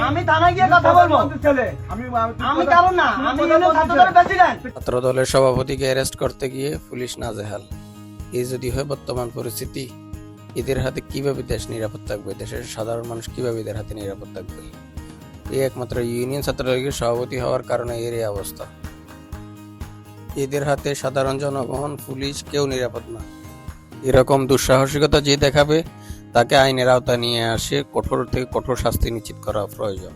আমি থানায় গিয়ে কথা বলবো। আমি কারণ না, আমি ছাত্রদলের প্রেসিডেন্ট। ছাত্র দলের সভাপতিকে অ্যারেস্ট করতে গিয়ে পুলিশ নাজেহাল। এই যদি হয় বর্তমান পরিস্থিতি, এদের হাতে কিভাবে দেশ নিরাপদ থাকবে, দেশের সাধারণ মানুষ কিভাবে এদের হাতে নিরাপদ থাকবে? এই একমাত্র ইউনিয়ন ছাত্রলীগের সভাপতি হওয়ার কারণে এর এই অবস্থা। এদের হাতে সাধারণ জনগণ, পুলিশ কেউ নিরাপদ না। এরকম দুঃসাহসিকতা যে দেখাবে তাকে আইনের আওতায় নিয়ে আসে কঠোর থেকে কঠোর শাস্তি নিশ্চিত করা প্রয়োজন।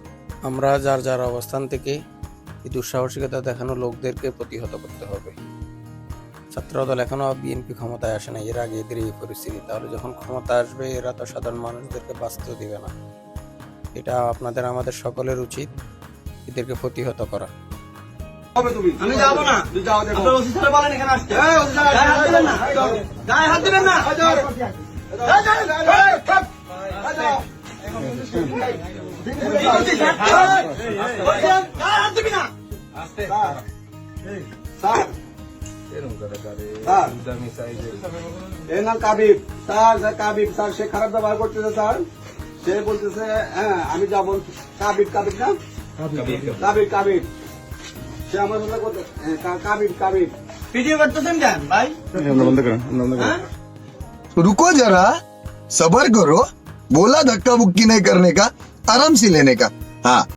আমরা যার যার অবস্থান থেকে এই দুঃসাহসিকতা দেখানো লোকদেরকে প্রতিহত করতে হবে। ছাত্রদল এখনো বিএনপি ক্ষমতায় আসে না, এর আগে এদের এই পরিস্থিতি, তাহলে যখন ক্ষমতা আসবে এরা তো সাধারণ মানুষদেরকে বাঁচতেও দিবে না। এটা আপনাদের আমাদের সকলের উচিত এদেরকে প্রতিহত করা। আমি যাবো না। আপনার ওসি স্যার বলেন এখানে আসতে। গায়ে হাত দিবেন না, গায়ে হাত দিবেন না। গায়ে হাত দিবি না। কাবিব স্যার সে খারাপ ব্যবহার করতেছে স্যার। সে বলতেছে হ্যাঁ আমি যাবো। কাবিব কাবিব না কাবিব কাবিব সে আমার সাথে কাবিব কাবিব ভিডিও করতেছেন কেন ভাই? रुको जरा सबर करो, बोला धक्का बुक्की नहीं करने का, आराम से लेने का। हाँ